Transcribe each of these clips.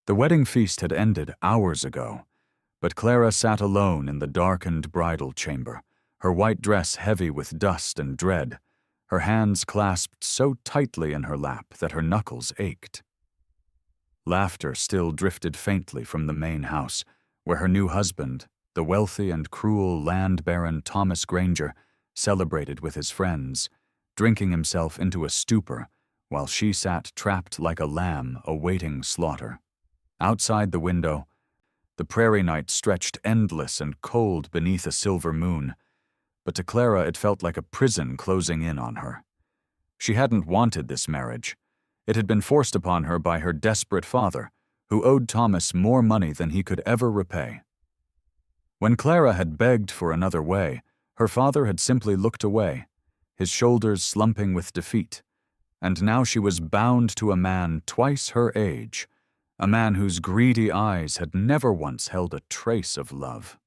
The wedding feast had ended hours ago, but Clara sat alone in the darkened bridal chamber, her white dress heavy with dust and dread, her hands clasped so tightly in her lap that her knuckles ached. Laughter still drifted faintly from the main house, where her new husband, the wealthy and cruel land baron Thomas Granger, celebrated with his friends, drinking himself into a stupor while she sat trapped like a lamb awaiting slaughter. Outside the window, the prairie night stretched endless and cold beneath a silver moon, but to Clara it felt like a prison closing in on her. She hadn't wanted this marriage. It had been forced upon her by her desperate father, who owed Thomas more money than he could ever repay. When Clara had begged for another way, her father had simply looked away, his shoulders slumping with defeat, and now she was bound to a man twice her age, a man whose greedy eyes had never once held a trace of love.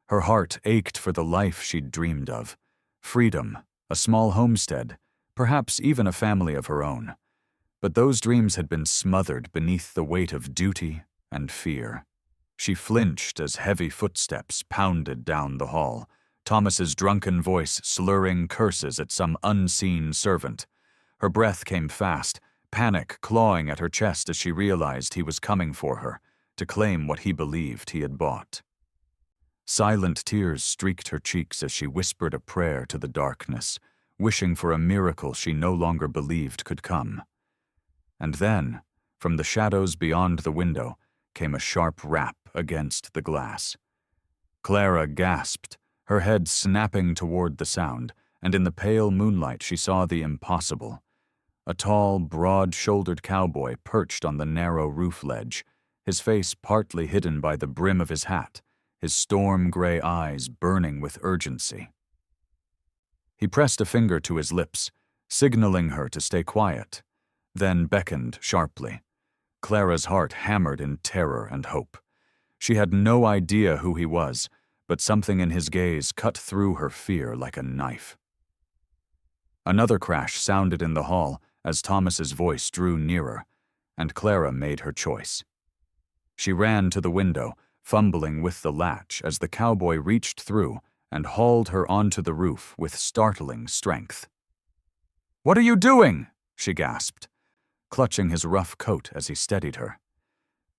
Her heart ached for the life she'd dreamed of, freedom, a small homestead, perhaps even a family of her own. But those dreams had been smothered beneath the weight of duty and fear. She flinched as heavy footsteps pounded down the hall, Thomas's drunken voice slurring curses at some unseen servant. Her breath came fast, panic clawing at her chest as she realized he was coming for her, to claim what he believed he had bought. Silent tears streaked her cheeks as she whispered a prayer to the darkness, wishing for a miracle she no longer believed could come. And then, from the shadows beyond the window, came a sharp rap against the glass. Clara gasped, her head snapping toward the sound, and in the pale moonlight she saw the impossible. A tall, broad-shouldered cowboy perched on the narrow roof ledge, his face partly hidden by the brim of his hat, his storm-gray eyes burning with urgency. He pressed a finger to his lips, signaling her to stay quiet, then beckoned sharply. Clara's heart hammered in terror and hope. She had no idea who he was, but something in his gaze cut through her fear like a knife. Another crash sounded in the hall as Thomas's voice drew nearer, and Clara made her choice. She ran to the window, fumbling with the latch as the cowboy reached through and hauled her onto the roof with startling strength. "What are you doing?" she gasped, clutching his rough coat as he steadied her.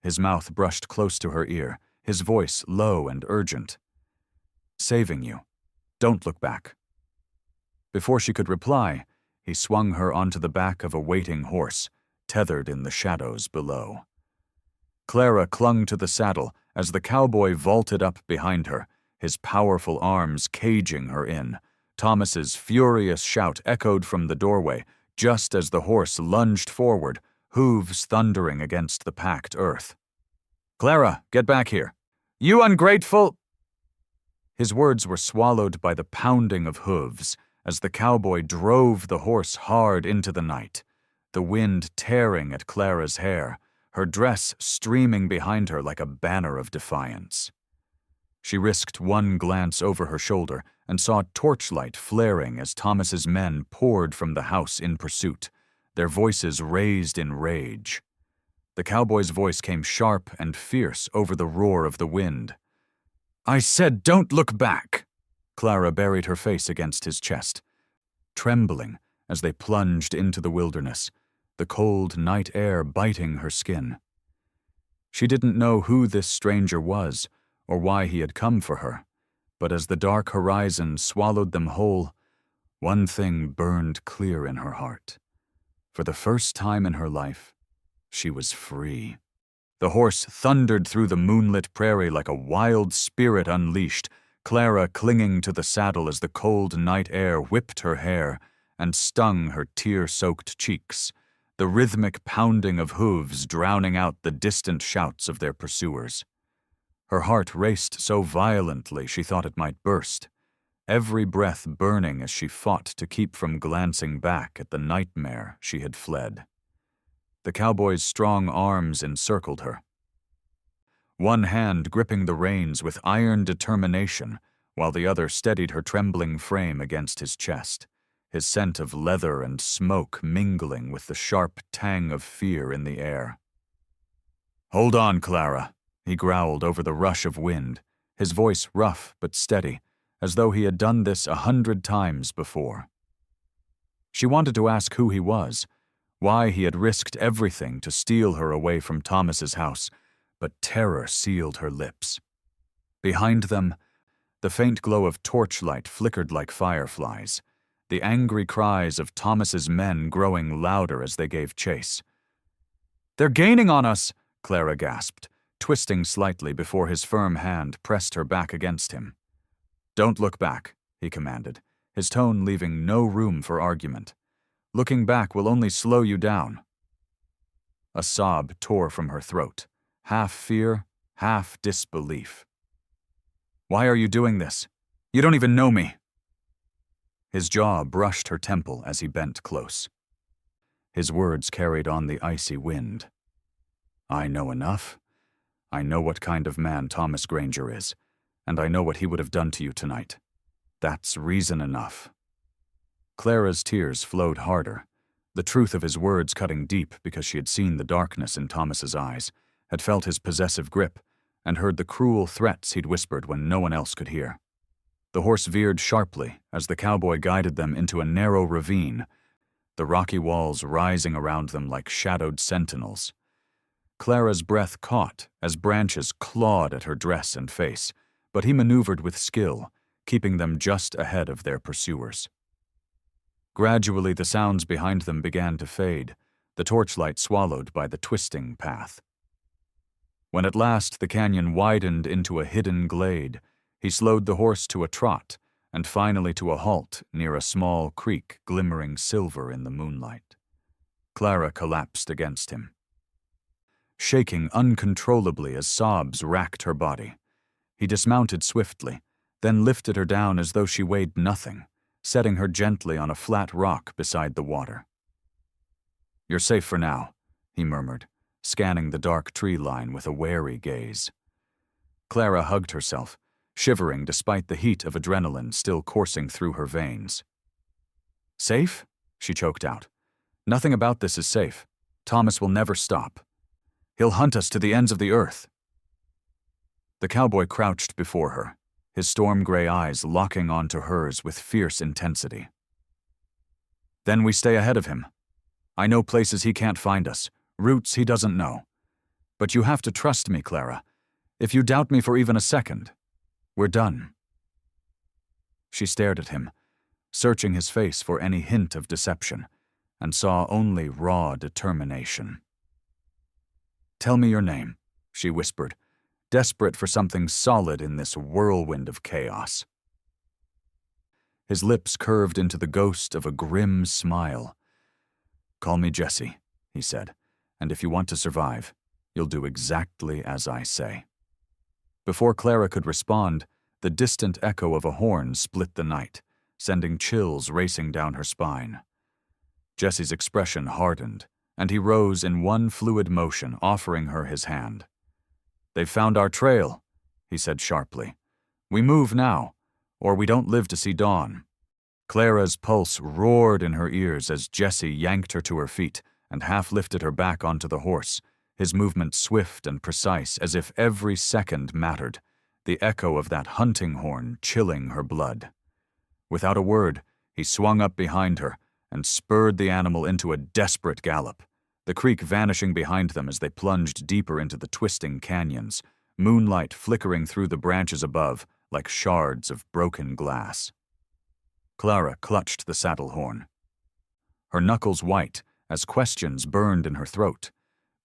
His mouth brushed close to her ear, his voice low and urgent. "Saving you. Don't look back." Before she could reply, he swung her onto the back of a waiting horse, tethered in the shadows below. Clara clung to the saddle as the cowboy vaulted up behind her, his powerful arms caging her in. Thomas's furious shout echoed from the doorway just as the horse lunged forward, hooves thundering against the packed earth. "Clara, get back here. You ungrateful—" His words were swallowed by the pounding of hooves as the cowboy drove the horse hard into the night, the wind tearing at Clara's hair, her dress streaming behind her like a banner of defiance. She risked one glance over her shoulder and saw torchlight flaring as Thomas's men poured from the house in pursuit, their voices raised in rage. The cowboy's voice came sharp and fierce over the roar of the wind. "I said don't look back!" Clara buried her face against his chest, trembling as they plunged into the wilderness, the cold night air biting her skin. She didn't know who this stranger was or why he had come for her, but as the dark horizon swallowed them whole, one thing burned clear in her heart. For the first time in her life, she was free. The horse thundered through the moonlit prairie like a wild spirit unleashed, Clara clinging to the saddle as the cold night air whipped her hair and stung her tear-soaked cheeks, the rhythmic pounding of hooves drowning out the distant shouts of their pursuers. Her heart raced so violently she thought it might burst, every breath burning as she fought to keep from glancing back at the nightmare she had fled. The cowboy's strong arms encircled her, one hand gripping the reins with iron determination, while the other steadied her trembling frame against his chest, his scent of leather and smoke mingling with the sharp tang of fear in the air. "Hold on, Clara," he growled over the rush of wind, his voice rough but steady, as though he had done this 100 times before. She wanted to ask who he was, why he had risked everything to steal her away from Thomas's house, but terror sealed her lips. Behind them, the faint glow of torchlight flickered like fireflies, the angry cries of Thomas's men growing louder as they gave chase. "They're gaining on us!" Clara gasped, twisting slightly before his firm hand pressed her back against him. "Don't look back," he commanded, his tone leaving no room for argument. "Looking back will only slow you down." A sob tore from her throat, half fear, half disbelief. "Why are you doing this? You don't even know me." His jaw brushed her temple as he bent close. His words carried on the icy wind. "I know enough. I know what kind of man Thomas Granger is, and I know what he would have done to you tonight. That's reason enough." Clara's tears flowed harder, the truth of his words cutting deep because she had seen the darkness in Thomas's eyes, had felt his possessive grip, and heard the cruel threats he'd whispered when no one else could hear. The horse veered sharply as the cowboy guided them into a narrow ravine, the rocky walls rising around them like shadowed sentinels. Clara's breath caught as branches clawed at her dress and face, but he maneuvered with skill, keeping them just ahead of their pursuers. Gradually, the sounds behind them began to fade, the torchlight swallowed by the twisting path. When at last the canyon widened into a hidden glade, he slowed the horse to a trot and finally to a halt near a small creek glimmering silver in the moonlight. Clara collapsed against him, shaking uncontrollably as sobs racked her body. He dismounted swiftly, then lifted her down as though she weighed nothing, setting her gently on a flat rock beside the water. "You're safe for now," he murmured, scanning the dark tree line with a wary gaze. Clara hugged herself, shivering despite the heat of adrenaline still coursing through her veins. "Safe?" she choked out. "Nothing about this is safe. Thomas will never stop. He'll hunt us to the ends of the earth." The cowboy crouched before her, his storm-gray eyes locking onto hers with fierce intensity. "Then we stay ahead of him. I know places he can't find us, routes he doesn't know. But you have to trust me, Clara. If you doubt me for even a second, we're done." She stared at him, searching his face for any hint of deception, and saw only raw determination. "Tell me your name," she whispered, desperate for something solid in this whirlwind of chaos. His lips curved into the ghost of a grim smile. "Call me Jesse," he said, "and if you want to survive, you'll do exactly as I say." Before Clara could respond, the distant echo of a horn split the night, sending chills racing down her spine. Jesse's expression hardened, and he rose in one fluid motion, offering her his hand. "They've found our trail," he said sharply. "We move now, or we don't live to see dawn." Clara's pulse roared in her ears as Jesse yanked her to her feet and half-lifted her back onto the horse, his movement swift and precise as if every second mattered, the echo of that hunting horn chilling her blood. Without a word, he swung up behind her and spurred the animal into a desperate gallop, the creek vanishing behind them as they plunged deeper into the twisting canyons, moonlight flickering through the branches above like shards of broken glass. Clara clutched the saddle horn, her knuckles white as questions burned in her throat,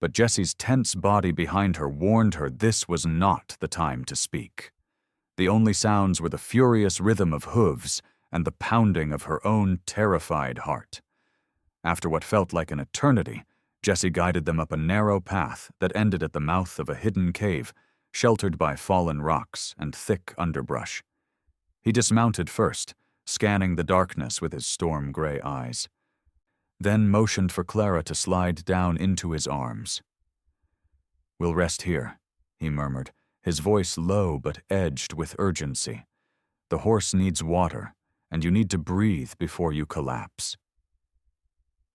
but Jesse's tense body behind her warned her this was not the time to speak. The only sounds were the furious rhythm of hooves and the pounding of her own terrified heart. After what felt like an eternity, Jesse guided them up a narrow path that ended at the mouth of a hidden cave, sheltered by fallen rocks and thick underbrush. He dismounted first, scanning the darkness with his storm-gray eyes, then motioned for Clara to slide down into his arms. "We'll rest here," he murmured, his voice low but edged with urgency. "The horse needs water, and you need to breathe before you collapse."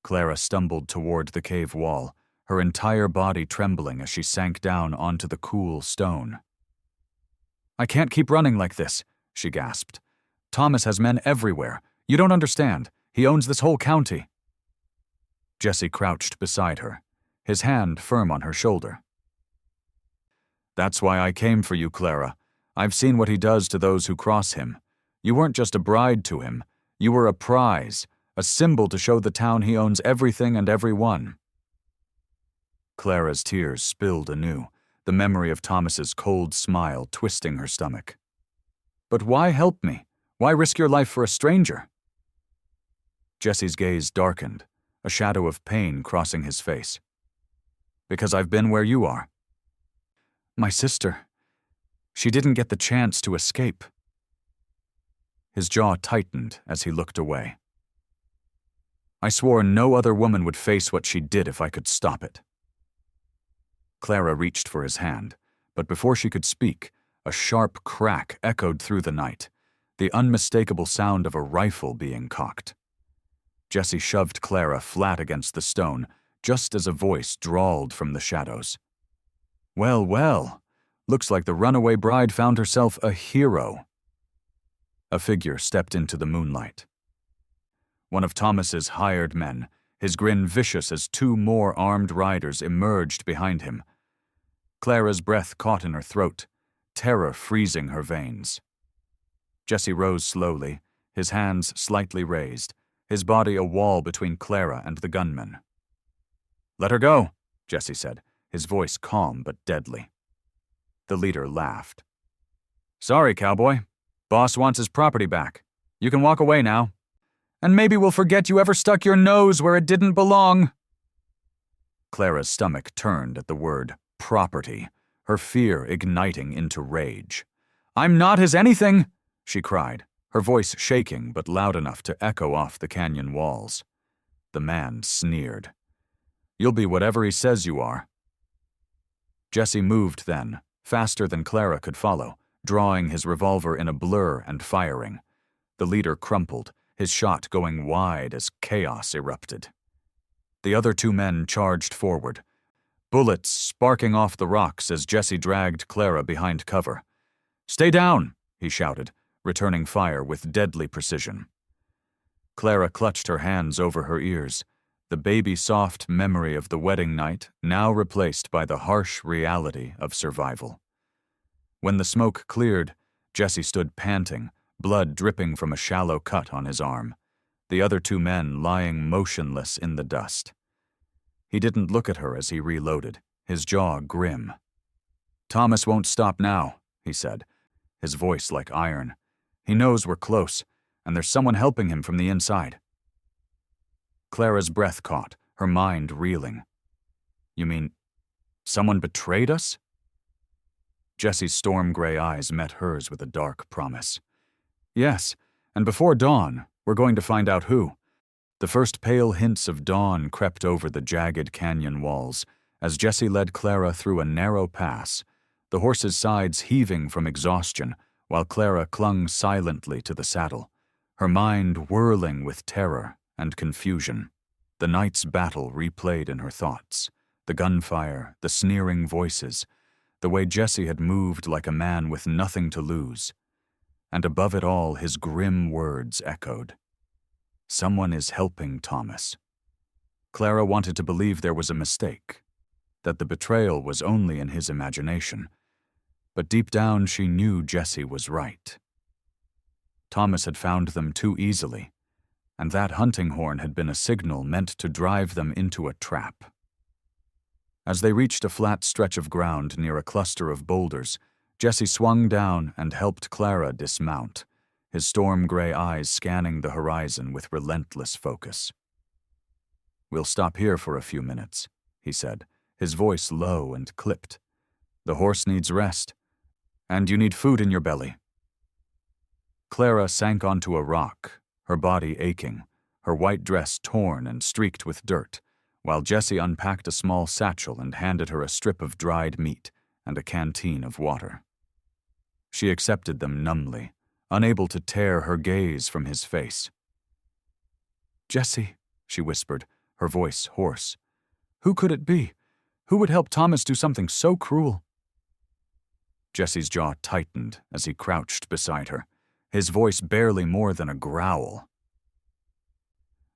Clara stumbled toward the cave wall, her entire body trembling as she sank down onto the cool stone. "I can't keep running like this," she gasped. "Thomas has men everywhere. You don't understand. He owns this whole county." Jesse crouched beside her, his hand firm on her shoulder. "That's why I came for you, Clara. I've seen what he does to those who cross him. You weren't just a bride to him. You were a prize, a symbol to show the town he owns everything and everyone." Clara's tears spilled anew, the memory of Thomas's cold smile twisting her stomach. "But why help me? Why risk your life for a stranger?" Jesse's gaze darkened, a shadow of pain crossing his face. "Because I've been where you are. My sister, she didn't get the chance to escape." His jaw tightened as he looked away. "I swore no other woman would face what she did if I could stop it." Clara reached for his hand, but before she could speak, a sharp crack echoed through the night, the unmistakable sound of a rifle being cocked. Jesse shoved Clara flat against the stone, just as a voice drawled from the shadows. "Well, well, looks like the runaway bride found herself a hero." A figure stepped into the moonlight. One of Thomas's hired men, his grin vicious as two more armed riders emerged behind him. Clara's breath caught in her throat, terror freezing her veins. Jesse rose slowly, his hands slightly raised, his body a wall between Clara and the gunman. "Let her go," Jesse said, his voice calm but deadly. The leader laughed. "Sorry, Cowboy. Boss wants his property back. You can walk away now. And maybe we'll forget you ever stuck your nose where it didn't belong." Clara's stomach turned at the word property, her fear igniting into rage. "I'm not his anything," she cried, her voice shaking but loud enough to echo off the canyon walls. The man sneered. "You'll be whatever he says you are." Jesse moved then, faster than Clara could follow, drawing his revolver in a blur and firing. The leader crumpled, his shot going wide as chaos erupted. The other two men charged forward, bullets sparking off the rocks as Jesse dragged Clara behind cover. "Stay down," he shouted, returning fire with deadly precision. Clara clutched her hands over her ears, the baby-soft memory of the wedding night now replaced by the harsh reality of survival. When the smoke cleared, Jesse stood panting, blood dripping from a shallow cut on his arm, the other two men lying motionless in the dust. He didn't look at her as he reloaded, his jaw grim. "Thomas won't stop now," he said, his voice like iron. "He knows we're close, and there's someone helping him from the inside." Clara's breath caught, her mind reeling. "You mean, someone betrayed us?" Jesse's storm-gray eyes met hers with a dark promise. "Yes, and before dawn, we're going to find out who." The first pale hints of dawn crept over the jagged canyon walls as Jesse led Clara through a narrow pass, the horse's sides heaving from exhaustion while Clara clung silently to the saddle, her mind whirling with terror and confusion. The night's battle replayed in her thoughts, the gunfire, the sneering voices, the way Jesse had moved like a man with nothing to lose. And above it all, his grim words echoed. "Someone is helping Thomas." Clara wanted to believe there was a mistake, that the betrayal was only in his imagination, but deep down she knew Jesse was right. Thomas had found them too easily, and that hunting horn had been a signal meant to drive them into a trap. As they reached a flat stretch of ground near a cluster of boulders, Jesse swung down and helped Clara dismount, his storm-gray eyes scanning the horizon with relentless focus. "We'll stop here for a few minutes," he said, his voice low and clipped. "The horse needs rest, and you need food in your belly." Clara sank onto a rock, her body aching, her white dress torn and streaked with dirt, while Jesse unpacked a small satchel and handed her a strip of dried meat and a canteen of water. She accepted them numbly, unable to tear her gaze from his face. "Jesse," she whispered, her voice hoarse, Who could it be? Who would help Thomas do something so cruel? Jesse's jaw tightened as he crouched beside her, his voice barely more than a growl.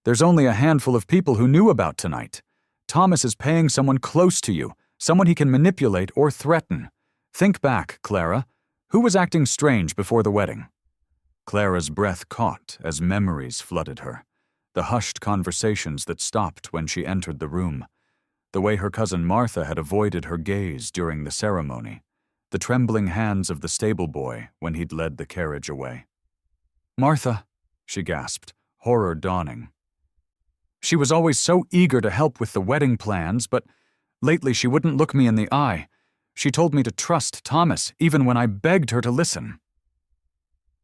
There's only a handful of people who knew about tonight. Thomas is paying someone close to you, someone he can manipulate or threaten. Think back, Clara. Who was acting strange before the wedding? Clara's breath caught as memories flooded her. The hushed conversations that stopped when she entered the room. The way her cousin Martha had avoided her gaze during the ceremony. The trembling hands of the stable boy when he'd led the carriage away. Martha, she gasped, horror dawning. She was always so eager to help with the wedding plans, but lately she wouldn't look me in the eye. She told me to trust Thomas, even when I begged her to listen.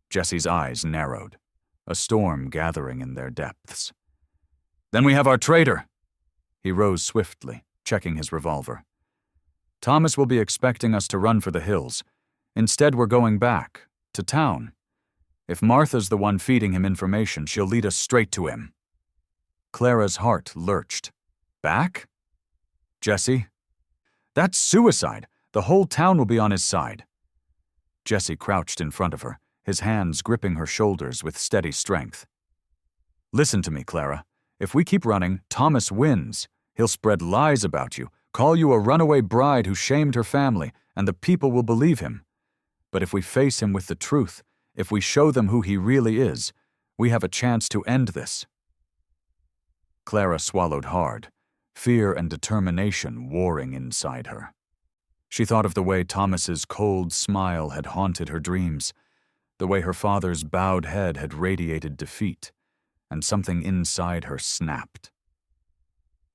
Jesse's eyes narrowed, a storm gathering in their depths. Then we have our traitor. He rose swiftly, checking his revolver. Thomas will be expecting us to run for the hills. Instead, we're going back, to town. If Martha's the one feeding him information, she'll lead us straight to him. Clara's heart lurched. Back? Jesse? That's suicide. The whole town will be on his side. Jesse crouched in front of her, his hands gripping her shoulders with steady strength. Listen to me, Clara. If we keep running, Thomas wins. He'll spread lies about you, call you a runaway bride who shamed her family, and the people will believe him. But if we face him with the truth, if we show them who he really is, we have a chance to end this. Clara swallowed hard, fear and determination warring inside her. She thought of the way Thomas's cold smile had haunted her dreams, the way her father's bowed head had radiated defeat, and something inside her snapped.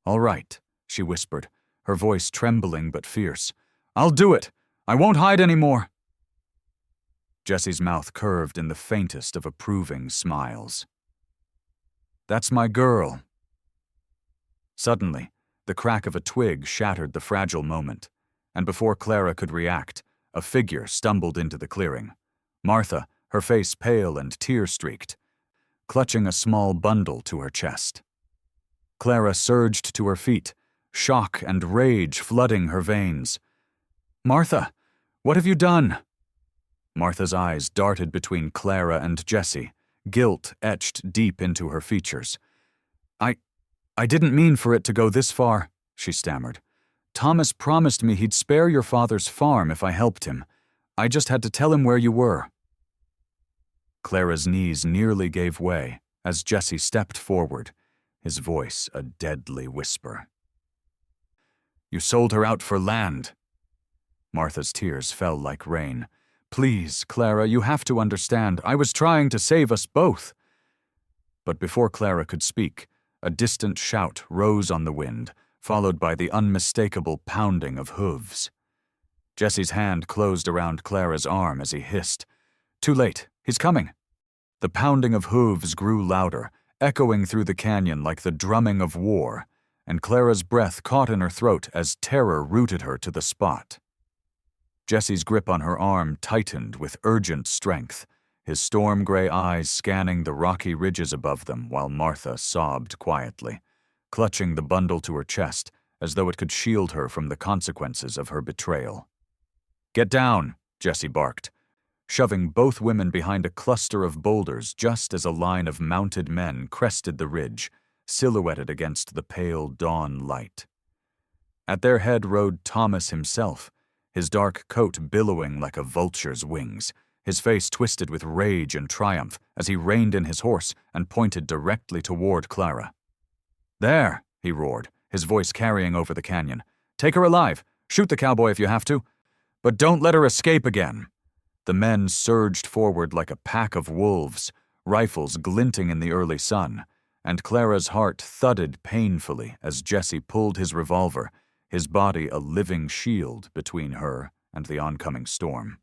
All right, she whispered, her voice trembling but fierce. I'll do it. I won't hide anymore. Jesse's mouth curved in the faintest of approving smiles. That's my girl. Suddenly, the crack of a twig shattered the fragile moment, and before Clara could react, a figure stumbled into the clearing. Martha, her face pale and tear-streaked, clutching a small bundle to her chest. Clara surged to her feet, shock and rage flooding her veins. Martha, what have you done? Martha's eyes darted between Clara and Jesse, guilt etched deep into her features. I didn't mean for it to go this far, she stammered. Thomas promised me he'd spare your father's farm if I helped him. I just had to tell him where you were. Clara's knees nearly gave way as Jesse stepped forward, his voice a deadly whisper. You sold her out for land. Martha's tears fell like rain. Please, Clara, you have to understand. I was trying to save us both. But before Clara could speak, a distant shout rose on the wind, followed by the unmistakable pounding of hooves. Jesse's hand closed around Clara's arm as he hissed, Too late, he's coming. The pounding of hooves grew louder, echoing through the canyon like the drumming of war, and Clara's breath caught in her throat as terror rooted her to the spot. Jesse's grip on her arm tightened with urgent strength, his storm-gray eyes scanning the rocky ridges above them while Martha sobbed quietly, clutching the bundle to her chest as though it could shield her from the consequences of her betrayal. Get down, Jesse barked, shoving both women behind a cluster of boulders just as a line of mounted men crested the ridge, silhouetted against the pale dawn light. At their head rode Thomas himself, his dark coat billowing like a vulture's wings, his face twisted with rage and triumph as he reined in his horse and pointed directly toward Clara. There, he roared, his voice carrying over the canyon. Take her alive. Shoot the cowboy if you have to. But don't let her escape again. The men surged forward like a pack of wolves, rifles glinting in the early sun, and Clara's heart thudded painfully as Jesse pulled his revolver, his body a living shield between her and the oncoming storm.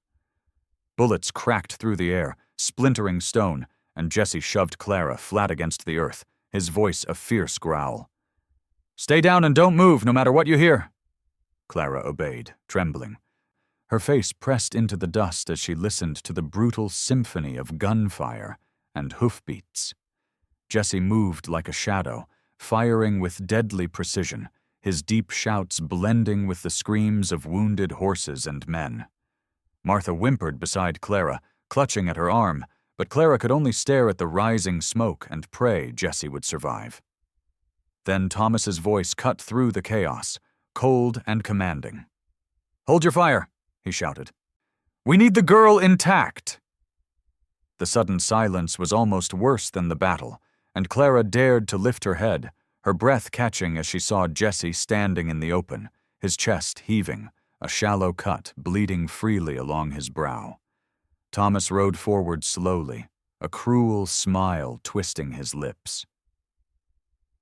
Bullets cracked through the air, splintering stone, and Jesse shoved Clara flat against the earth, his voice a fierce growl. Stay down and don't move, no matter what you hear. Clara obeyed, trembling. Her face pressed into the dust as she listened to the brutal symphony of gunfire and hoofbeats. Jesse moved like a shadow, firing with deadly precision, his deep shouts blending with the screams of wounded horses and men. Martha whimpered beside Clara, clutching at her arm, but Clara could only stare at the rising smoke and pray Jesse would survive. Then Thomas's voice cut through the chaos, cold and commanding. "Hold your fire," he shouted. "We need the girl intact." The sudden silence was almost worse than the battle, and Clara dared to lift her head, her breath catching as she saw Jesse standing in the open, his chest heaving, a shallow cut bleeding freely along his brow. Thomas rode forward slowly, a cruel smile twisting his lips.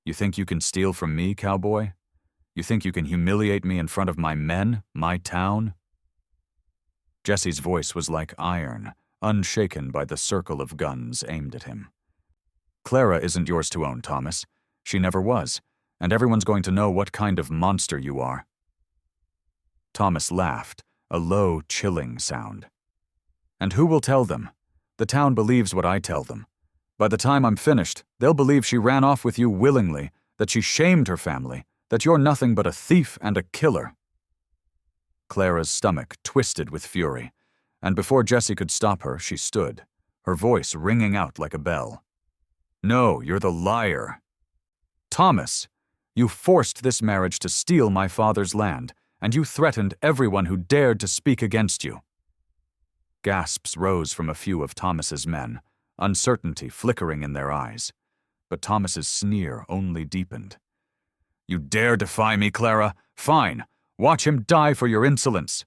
"You think you can steal from me, cowboy? You think you can humiliate me in front of my men, my town?" Jesse's voice was like iron, unshaken by the circle of guns aimed at him. "Clara isn't yours to own, Thomas. She never was, and everyone's going to know what kind of monster you are." Thomas laughed, a low, chilling sound. "And who will tell them? The town believes what I tell them. By the time I'm finished, they'll believe she ran off with you willingly, that she shamed her family, that you're nothing but a thief and a killer." Clara's stomach twisted with fury, and before Jesse could stop her, she stood, her voice ringing out like a bell. "No, you're the liar. Thomas, you forced this marriage to steal my father's land, and you threatened everyone who dared to speak against you." Gasps rose from a few of Thomas's men, uncertainty flickering in their eyes, but Thomas's sneer only deepened. "You dare defy me, Clara? Fine. Watch him die for your insolence."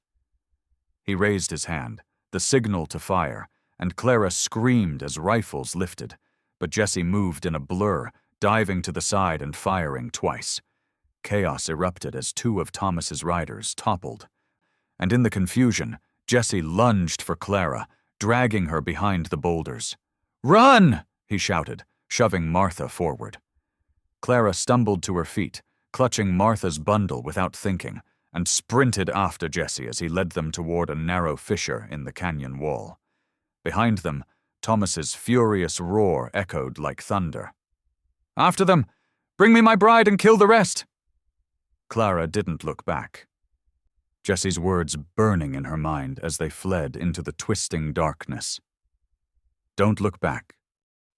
He raised his hand, the signal to fire, and Clara screamed as rifles lifted, but Jesse moved in a blur, diving to the side and firing twice. Chaos erupted as two of Thomas's riders toppled, and in the confusion, Jesse lunged for Clara, dragging her behind the boulders. "Run!" he shouted, shoving Martha forward. Clara stumbled to her feet, clutching Martha's bundle without thinking, and sprinted after Jesse as he led them toward a narrow fissure in the canyon wall. Behind them, Thomas's furious roar echoed like thunder. "After them! Bring me my bride and kill the rest!" Clara didn't look back, Jesse's words burning in her mind as they fled into the twisting darkness. Don't look back.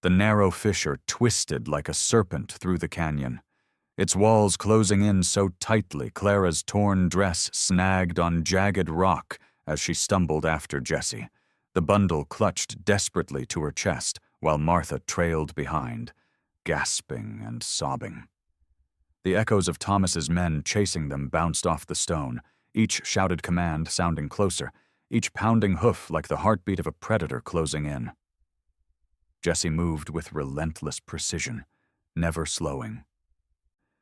The narrow fissure twisted like a serpent through the canyon, its walls closing in so tightly Clara's torn dress snagged on jagged rock as she stumbled after Jesse, the bundle clutched desperately to her chest while Martha trailed behind, gasping and sobbing. The echoes of Thomas's men chasing them bounced off the stone, each shouted command sounding closer, each pounding hoof like the heartbeat of a predator closing in. Jesse moved with relentless precision, never slowing.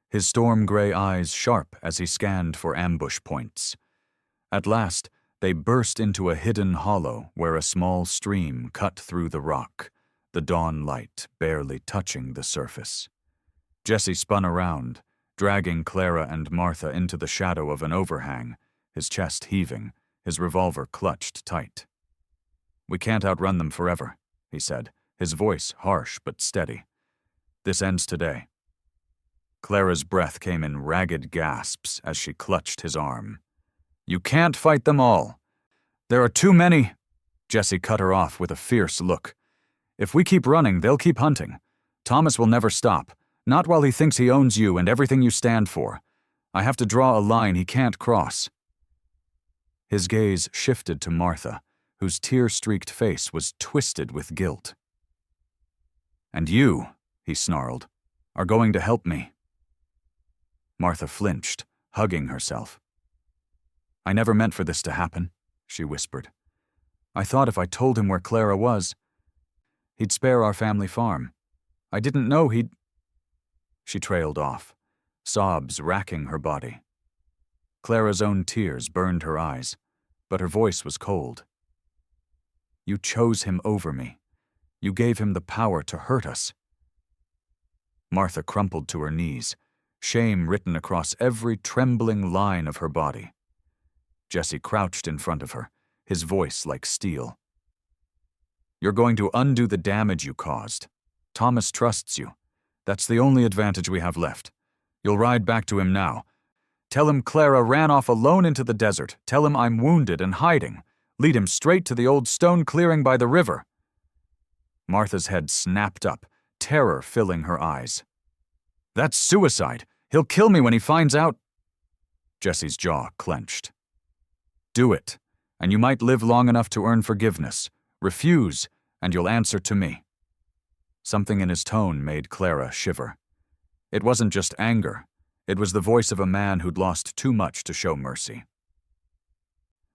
His storm-gray eyes sharp as he scanned for ambush points. At last, they burst into a hidden hollow where a small stream cut through the rock, the dawn light barely touching the surface. Jesse spun around, dragging Clara and Martha into the shadow of an overhang, his chest heaving, his revolver clutched tight. "We can't outrun them forever," he said, his voice harsh but steady. "This ends today." Clara's breath came in ragged gasps as she clutched his arm. "You can't fight them all. There are too many." Jesse cut her off with a fierce look. "If we keep running, they'll keep hunting. Thomas will never stop, not while he thinks he owns you and everything you stand for. I have to draw a line he can't cross." His gaze shifted to Martha, whose tear-streaked face was twisted with guilt. "And you," he snarled, "are going to help me." Martha flinched, hugging herself. "I never meant for this to happen," she whispered. "I thought if I told him where Clara was, he'd spare our family farm. I didn't know he'd—" She trailed off, sobs racking her body. Clara's own tears burned her eyes, but her voice was cold. "You chose him over me. You gave him the power to hurt us." Martha crumpled to her knees, shame written across every trembling line of her body. Jesse crouched in front of her, his voice like steel. "You're going to undo the damage you caused. Thomas trusts you. That's the only advantage we have left. You'll ride back to him now, Tell him Clara ran off alone into the desert. Tell him I'm wounded and hiding. Lead him straight to the old stone clearing by the river." Martha's head snapped up, terror filling her eyes. "That's suicide. He'll kill me when he finds out." Jesse's jaw clenched. "Do it, and you might live long enough to earn forgiveness. Refuse, and you'll answer to me." Something in his tone made Clara shiver. It wasn't just anger. It was the voice of a man who'd lost too much to show mercy.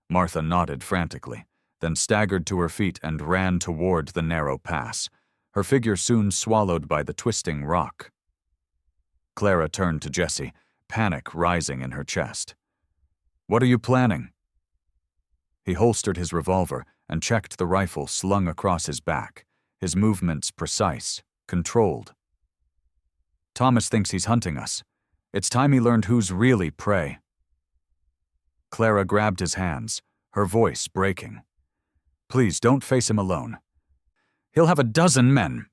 Martha nodded frantically, then staggered to her feet and ran toward the narrow pass, her figure soon swallowed by the twisting rock. Clara turned to Jesse, panic rising in her chest. "What are you planning?" He holstered his revolver and checked the rifle slung across his back, his movements precise, controlled. "Thomas thinks he's hunting us. It's time he learned who's really prey." Clara grabbed his hands, her voice breaking. "Please don't face him alone. He'll have a dozen men."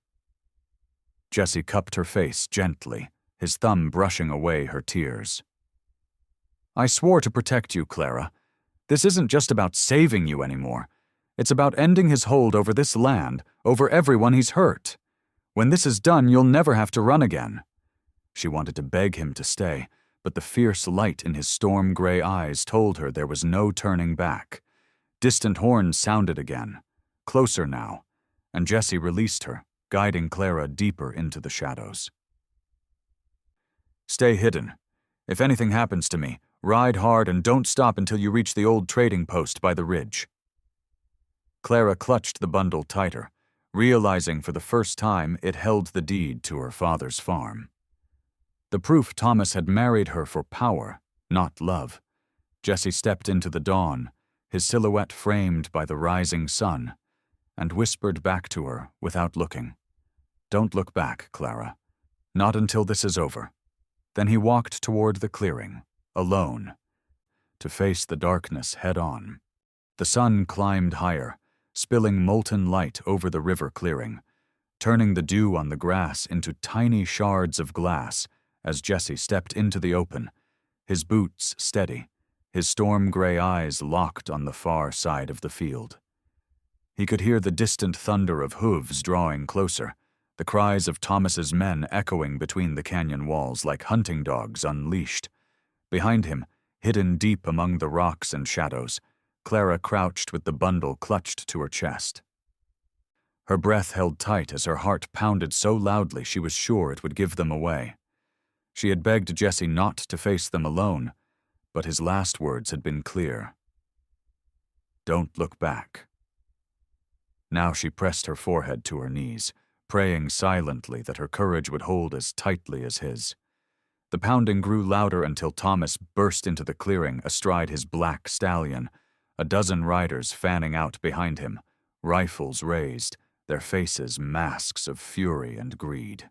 Jesse cupped her face gently, his thumb brushing away her tears. "I swore to protect you, Clara. This isn't just about saving you anymore. It's about ending his hold over this land, over everyone he's hurt. When this is done, you'll never have to run again." She wanted to beg him to stay, but the fierce light in his storm-gray eyes told her there was no turning back. Distant horns sounded again, closer now, and Jesse released her, guiding Clara deeper into the shadows. "Stay hidden. If anything happens to me, ride hard and don't stop until you reach the old trading post by the ridge." Clara clutched the bundle tighter, realizing for the first time it held the deed to her father's farm. The proof Thomas had married her for power, not love. Jesse stepped into the dawn, his silhouette framed by the rising sun, and whispered back to her without looking, "Don't look back, Clara. Not until this is over." Then he walked toward the clearing, alone, to face the darkness head-on. The sun climbed higher, spilling molten light over the river clearing, turning the dew on the grass into tiny shards of glass as Jesse stepped into the open, his boots steady, his storm-gray eyes locked on the far side of the field. He could hear the distant thunder of hooves drawing closer, the cries of Thomas's men echoing between the canyon walls like hunting dogs unleashed. Behind him, hidden deep among the rocks and shadows, Clara crouched with the bundle clutched to her chest. Her breath held tight as her heart pounded so loudly she was sure it would give them away. She had begged Jesse not to face them alone, but his last words had been clear. "Don't look back." Now she pressed her forehead to her knees, praying silently that her courage would hold as tightly as his. The pounding grew louder until Thomas burst into the clearing astride his black stallion, a dozen riders fanning out behind him, rifles raised, their faces masks of fury and greed.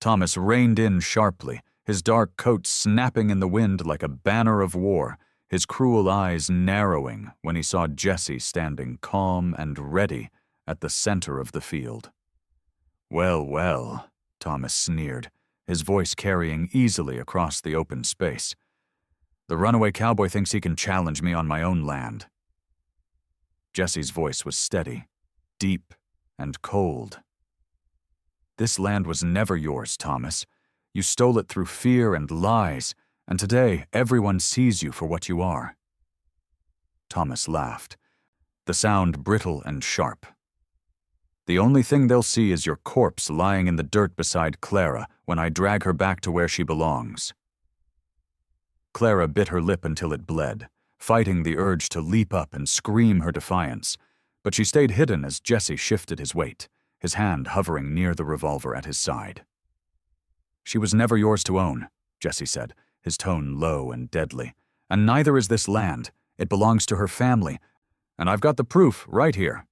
Thomas reined in sharply, his dark coat snapping in the wind like a banner of war, his cruel eyes narrowing when he saw Jesse standing calm and ready at the center of the field. "Well, well," Thomas sneered, his voice carrying easily across the open space. "The runaway cowboy thinks he can challenge me on my own land." Jesse's voice was steady, deep, and cold. "This land was never yours, Thomas. You stole it through fear and lies, and today everyone sees you for what you are." Thomas laughed, the sound brittle and sharp. "The only thing they'll see is your corpse lying in the dirt beside Clara when I drag her back to where she belongs." Clara bit her lip until it bled, fighting the urge to leap up and scream her defiance, but she stayed hidden as Jesse shifted his weight, his hand hovering near the revolver at his side. "She was never yours to own," Jesse said, his tone low and deadly, "and neither is this land. It belongs to her family, and I've got the proof right here."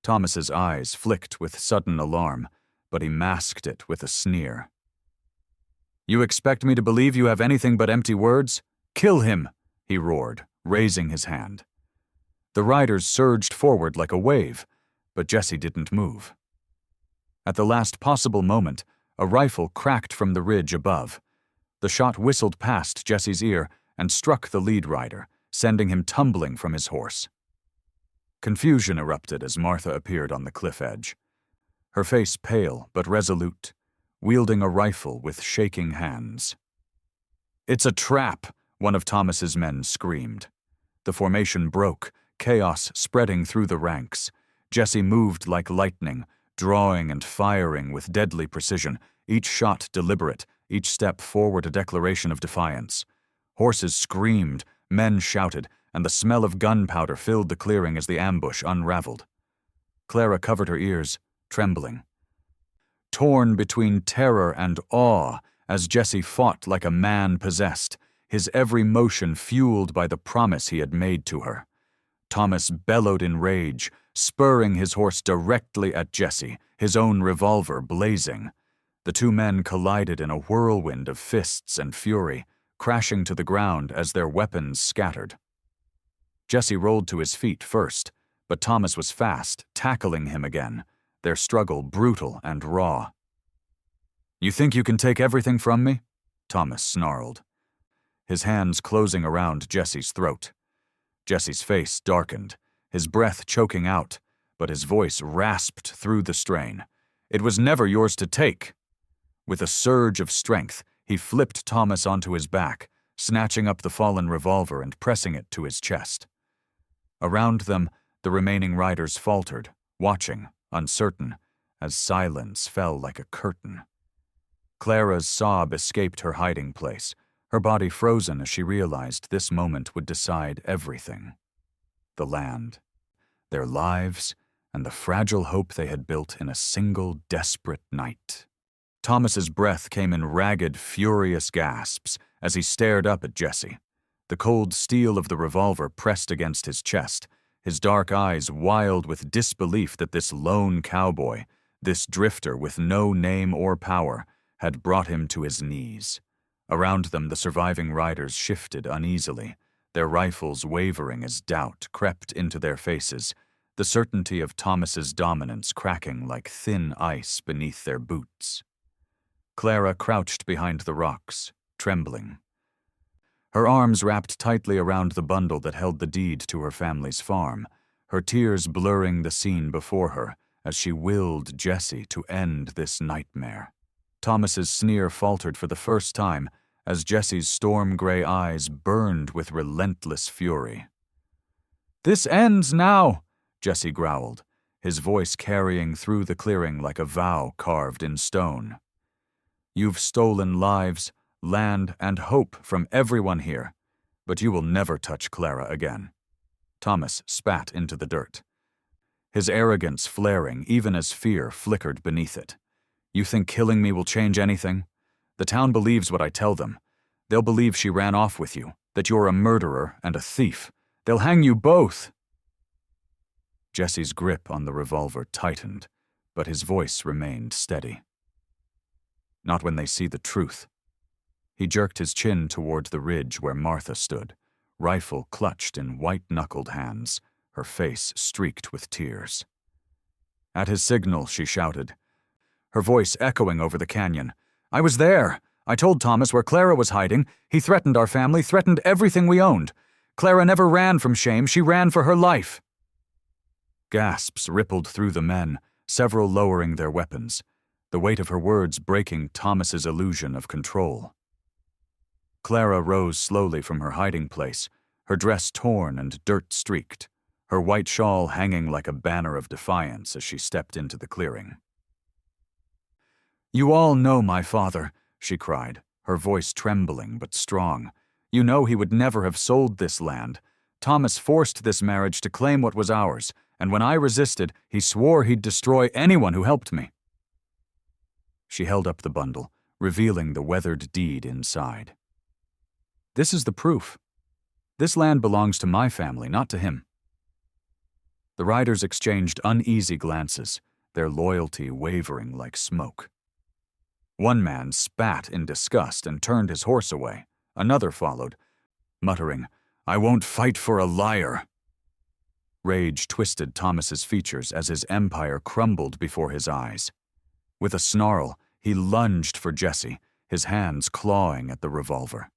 Thomas's eyes flicked with sudden alarm, but he masked it with a sneer. "You expect me to believe you have anything but empty words? Kill him!" he roared, raising his hand. The riders surged forward like a wave, but Jesse didn't move. At the last possible moment, a rifle cracked from the ridge above. The shot whistled past Jesse's ear and struck the lead rider, sending him tumbling from his horse. Confusion erupted as Martha appeared on the cliff edge. Her face pale but resolute, wielding a rifle with shaking hands. "It's a trap!" one of Thomas's men screamed. The formation broke, chaos spreading through the ranks. Jesse moved like lightning, drawing and firing with deadly precision, each shot deliberate, each step forward a declaration of defiance. Horses screamed, men shouted, and the smell of gunpowder filled the clearing as the ambush unraveled. Clara covered her ears, trembling. Torn between terror and awe as Jesse fought like a man possessed, his every motion fueled by the promise he had made to her. Thomas bellowed in rage, spurring his horse directly at Jesse, his own revolver blazing. The two men collided in a whirlwind of fists and fury, crashing to the ground as their weapons scattered. Jesse rolled to his feet first, but Thomas was fast, tackling him again, their struggle brutal and raw. "You think you can take everything from me?" Thomas snarled, his hands closing around Jesse's throat. Jesse's face darkened, his breath choking out, but his voice rasped through the strain. "It was never yours to take." With a surge of strength, he flipped Thomas onto his back, snatching up the fallen revolver and pressing it to his chest. Around them, the remaining riders faltered, watching, uncertain, as silence fell like a curtain. Clara's sob escaped her hiding place, her body frozen as she realized this moment would decide everything. The land, their lives, and the fragile hope they had built in a single desperate night. Thomas's breath came in ragged, furious gasps as he stared up at Jesse. The cold steel of the revolver pressed against his chest, his dark eyes wild with disbelief that this lone cowboy, this drifter with no name or power, had brought him to his knees. Around them, the surviving riders shifted uneasily, their rifles wavering as doubt crept into their faces, the certainty of Thomas's dominance cracking like thin ice beneath their boots. Clara crouched behind the rocks, trembling. Her arms wrapped tightly around the bundle that held the deed to her family's farm, her tears blurring the scene before her as she willed Jesse to end this nightmare. Thomas's sneer faltered for the first time as Jesse's storm-gray eyes burned with relentless fury. "This ends now," Jesse growled, his voice carrying through the clearing like a vow carved in stone. "You've stolen lives, land, and hope from everyone here, but you will never touch Clara again." Thomas spat into the dirt, his arrogance flaring even as fear flickered beneath it. "You think killing me will change anything? The town believes what I tell them. They'll believe she ran off with you, that you're a murderer and a thief. They'll hang you both." Jesse's grip on the revolver tightened, but his voice remained steady. "Not when they see the truth." He jerked his chin toward the ridge where Martha stood, rifle clutched in white-knuckled hands, her face streaked with tears. At his signal, she shouted, her voice echoing over the canyon. "I was there. I told Thomas where Clara was hiding. He threatened our family, threatened everything we owned. Clara never ran from shame. She ran for her life." Gasps rippled through the men, several lowering their weapons, the weight of her words breaking Thomas's illusion of control. Clara rose slowly from her hiding place, her dress torn and dirt-streaked, her white shawl hanging like a banner of defiance as she stepped into the clearing. "You all know my father," she cried, her voice trembling but strong. "You know he would never have sold this land. Thomas forced this marriage to claim what was ours, and when I resisted, he swore he'd destroy anyone who helped me." She held up the bundle, revealing the weathered deed inside. "This is the proof. This land belongs to my family, not to him." The riders exchanged uneasy glances, their loyalty wavering like smoke. One man spat in disgust and turned his horse away. Another followed, muttering, "I won't fight for a liar." Rage twisted Thomas's features as his empire crumbled before his eyes. With a snarl, he lunged for Jesse, his hands clawing at the revolver.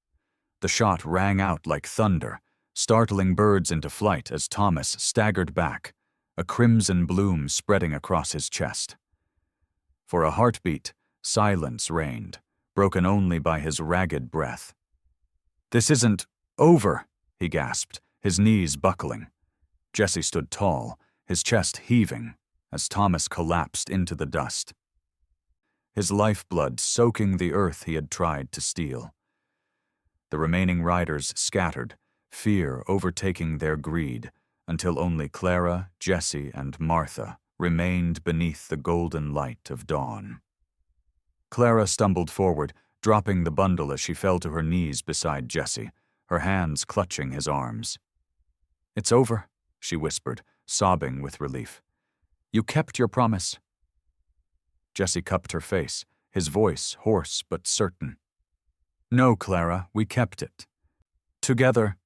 The shot rang out like thunder, startling birds into flight as Thomas staggered back, a crimson bloom spreading across his chest. For a heartbeat, silence reigned, broken only by his ragged breath. "This isn't over," he gasped, his knees buckling. Jesse stood tall, his chest heaving, as Thomas collapsed into the dust, his lifeblood soaking the earth he had tried to steal. The remaining riders scattered, fear overtaking their greed, until only Clara, Jesse, and Martha remained beneath the golden light of dawn. Clara stumbled forward, dropping the bundle as she fell to her knees beside Jesse, her hands clutching his arms. "It's over," she whispered, sobbing with relief. "You kept your promise." Jesse cupped her face, his voice hoarse but certain. "No, Clara, we kept it. Together."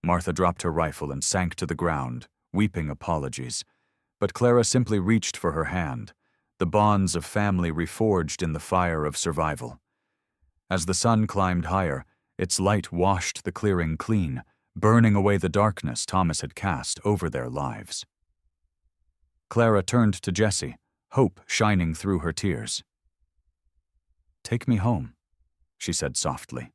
Martha dropped her rifle and sank to the ground, weeping apologies. But Clara simply reached for her hand, the bonds of family reforged in the fire of survival. As the sun climbed higher, its light washed the clearing clean, burning away the darkness Thomas had cast over their lives. Clara turned to Jesse, hope shining through her tears. "Take me home," she said softly.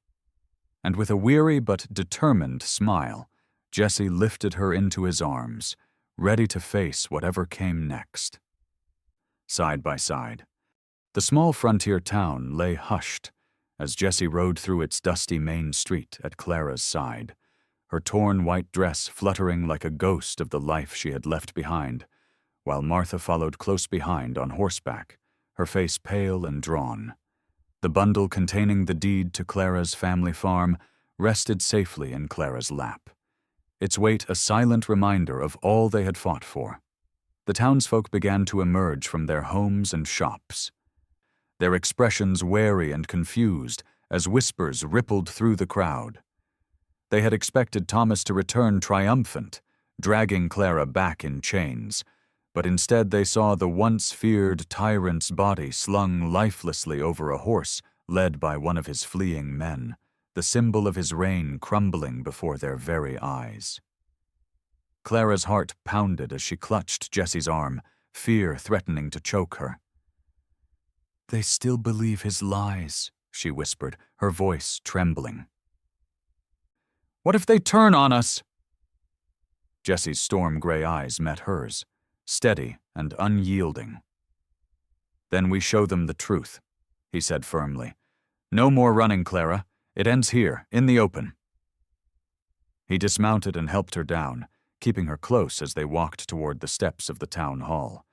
And with a weary but determined smile, Jesse lifted her into his arms, ready to face whatever came next. Side by side, the small frontier town lay hushed as Jesse rode through its dusty main street at Clara's side, her torn white dress fluttering like a ghost of the life she had left behind, while Martha followed close behind on horseback, her face pale and drawn. The bundle containing the deed to Clara's family farm rested safely in Clara's lap, its weight a silent reminder of all they had fought for. The townsfolk began to emerge from their homes and shops, their expressions wary and confused as whispers rippled through the crowd. They had expected Thomas to return triumphant, dragging Clara back in chains, but instead they saw the once feared tyrant's body slung lifelessly over a horse led by one of his fleeing men, the symbol of his reign crumbling before their very eyes. Clara's heart pounded as she clutched Jesse's arm, fear threatening to choke her. "They still believe his lies," she whispered, her voice trembling. "What if they turn on us?" Jesse's storm-gray eyes met hers, steady and unyielding. "Then we show them the truth," he said firmly. "No more running, Clara. It ends here, in the open." He dismounted and helped her down, keeping her close as they walked toward the steps of the town hall.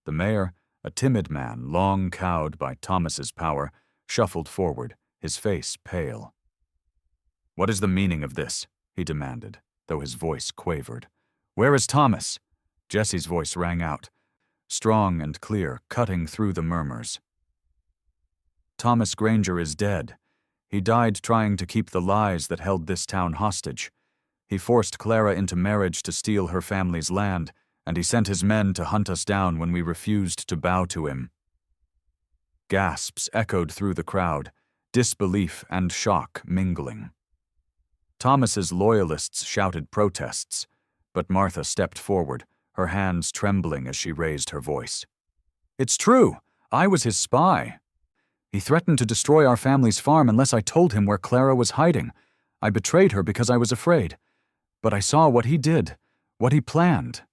The mayor, a timid man long cowed by Thomas's power, shuffled forward, his face pale. "What is the meaning of this?" he demanded, though his voice quavered. "Where is Thomas?" Jesse's voice rang out, strong and clear, cutting through the murmurs. "Thomas Granger is dead. He died trying to keep the lies that held this town hostage. He forced Clara into marriage to steal her family's land, and he sent his men to hunt us down when we refused to bow to him." Gasps echoed through the crowd, disbelief and shock mingling. Thomas's loyalists shouted protests, but Martha stepped forward, her hands trembling as she raised her voice. "It's true. I was his spy. He threatened to destroy our family's farm unless I told him where Clara was hiding. I betrayed her because I was afraid. But I saw what he did, what he planned.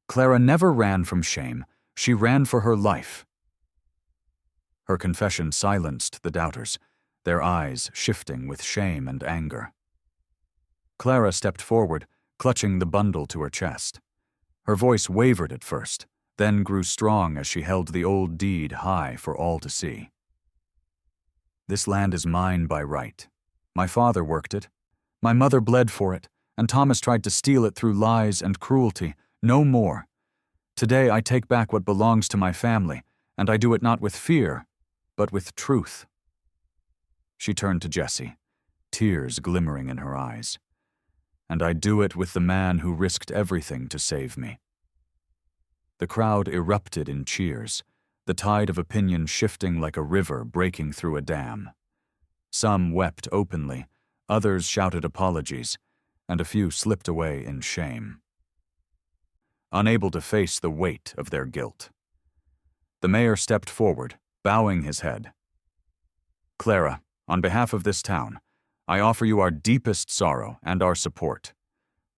Clara never ran from shame. She ran for her life." Her confession silenced the doubters, their eyes shifting with shame and anger. Clara stepped forward, clutching the bundle to her chest. Her voice wavered at first, then grew strong as she held the old deed high for all to see. "This land is mine by right. My father worked it. My mother bled for it, and Thomas tried to steal it through lies and cruelty. No more. Today I take back what belongs to my family, and I do it not with fear, but with truth." She turned to Jesse, tears glimmering in her eyes. "And I do it with the man who risked everything to save me." The crowd erupted in cheers, the tide of opinion shifting like a river breaking through a dam. Some wept openly, others shouted apologies, and a few slipped away in shame, unable to face the weight of their guilt. The mayor stepped forward, bowing his head. "Clara, on behalf of this town, I offer you our deepest sorrow and our support.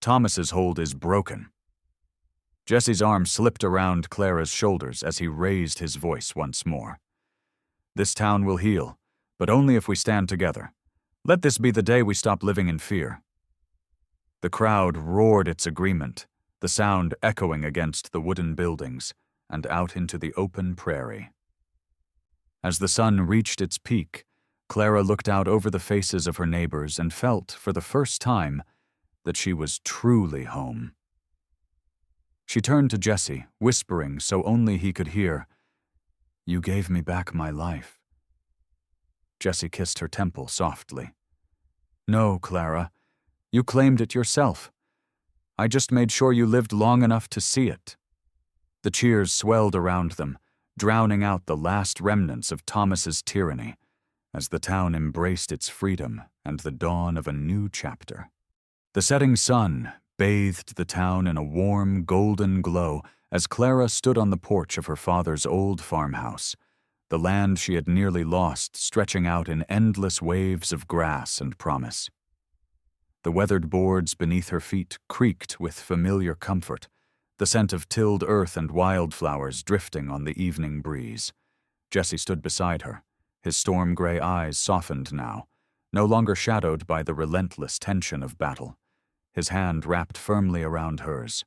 Thomas's hold is broken." Jesse's arm slipped around Clara's shoulders as he raised his voice once more. "This town will heal, but only if we stand together. Let this be the day we stop living in fear." The crowd roared its agreement, the sound echoing against the wooden buildings and out into the open prairie. As the sun reached its peak, Clara looked out over the faces of her neighbors and felt, for the first time, that she was truly home. She turned to Jesse, whispering so only he could hear, "You gave me back my life." Jesse kissed her temple softly. "No, Clara, you claimed it yourself. I just made sure you lived long enough to see it." The cheers swelled around them, drowning out the last remnants of Thomas's tyranny, as the town embraced its freedom and the dawn of a new chapter. The setting sun bathed the town in a warm, golden glow as Clara stood on the porch of her father's old farmhouse, the land she had nearly lost stretching out in endless waves of grass and promise. The weathered boards beneath her feet creaked with familiar comfort, the scent of tilled earth and wildflowers drifting on the evening breeze. Jesse stood beside her, his storm-gray eyes softened now, no longer shadowed by the relentless tension of battle, his hand wrapped firmly around hers.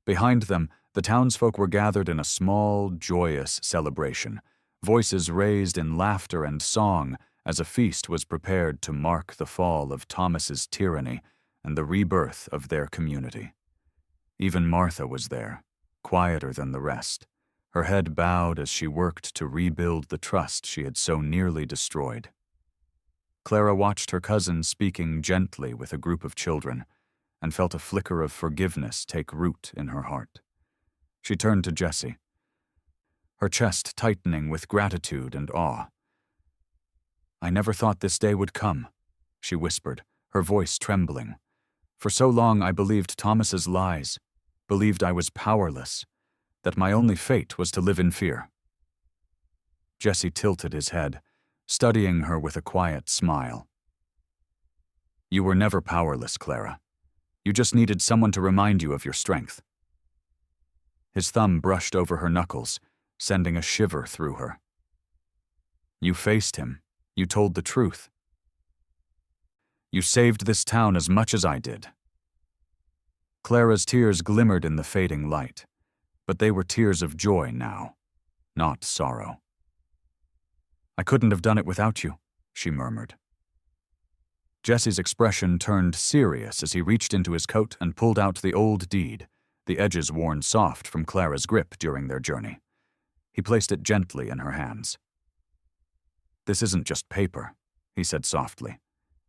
Behind them, the townsfolk were gathered in a small, joyous celebration, voices raised in laughter and song as a feast was prepared to mark the fall of Thomas's tyranny and the rebirth of their community. Even Martha was there, quieter than the rest, her head bowed as she worked to rebuild the trust she had so nearly destroyed. Clara watched her cousin speaking gently with a group of children and felt a flicker of forgiveness take root in her heart. She turned to Jesse, her chest tightening with gratitude and awe. "I never thought this day would come," she whispered, her voice trembling. "For so long I believed Thomas's lies, believed I was powerless, that my only fate was to live in fear." Jesse tilted his head, studying her with a quiet smile. "You were never powerless, Clara. You just needed someone to remind you of your strength." His thumb brushed over her knuckles, sending a shiver through her. "You faced him. You told the truth. You saved this town as much as I did." Clara's tears glimmered in the fading light, but they were tears of joy now, not sorrow. "I couldn't have done it without you," she murmured. Jesse's expression turned serious as he reached into his coat and pulled out the old deed, the edges worn soft from Clara's grip during their journey. He placed it gently in her hands. "This isn't just paper," he said softly.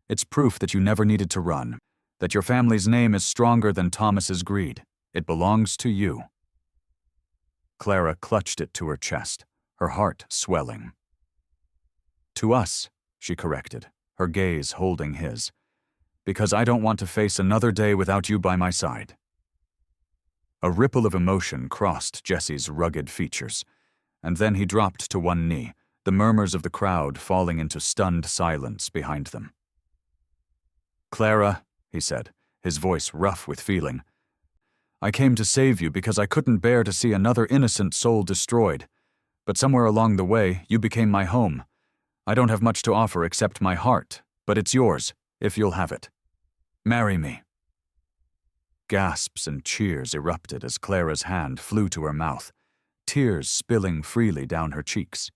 "It's proof that you never needed to run, that your family's name is stronger than Thomas's greed. It belongs to you." Clara clutched it to her chest, her heart swelling. "To us," she corrected, her gaze holding his, "because I don't want to face another day without you by my side." A ripple of emotion crossed Jesse's rugged features, and then he dropped to one knee, the murmurs of the crowd falling into stunned silence behind them. "Clara," he said, his voice rough with feeling, "I came to save you because I couldn't bear to see another innocent soul destroyed, but somewhere along the way you became my home. I don't have much to offer except my heart, but it's yours, if you'll have it. Marry me." Gasps and cheers erupted as Clara's hand flew to her mouth, tears spilling freely down her cheeks.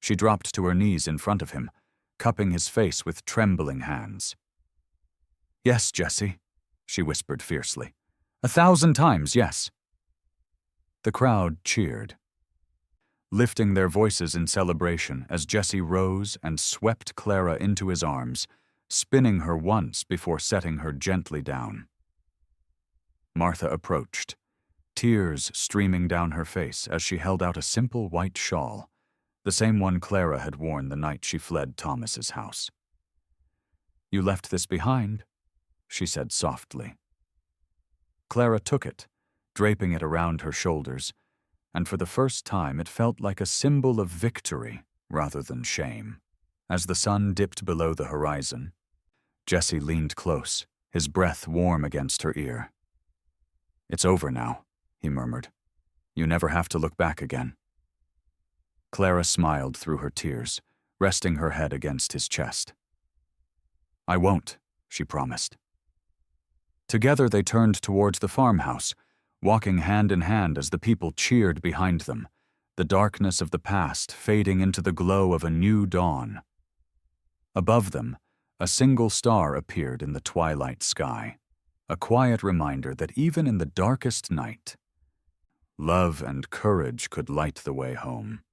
She dropped to her knees in front of him, cupping his face with trembling hands. "Yes, Jesse," she whispered fiercely. 1,000 times, yes." The crowd cheered, lifting their voices in celebration as Jesse rose and swept Clara into his arms, spinning her once before setting her gently down. Martha approached, tears streaming down her face as she held out a simple white shawl, the same one Clara had worn the night she fled Thomas's house. "You left this behind," she said softly. Clara took it, draping it around her shoulders, and for the first time it felt like a symbol of victory rather than shame. As the sun dipped below the horizon, Jesse leaned close, his breath warm against her ear. "It's over now," he murmured. "You never have to look back again." Clara smiled through her tears, resting her head against his chest. "I won't," she promised. Together they turned towards the farmhouse, walking hand in hand as the people cheered behind them, the darkness of the past fading into the glow of a new dawn. Above them, a single star appeared in the twilight sky, a quiet reminder that even in the darkest night, love and courage could light the way home.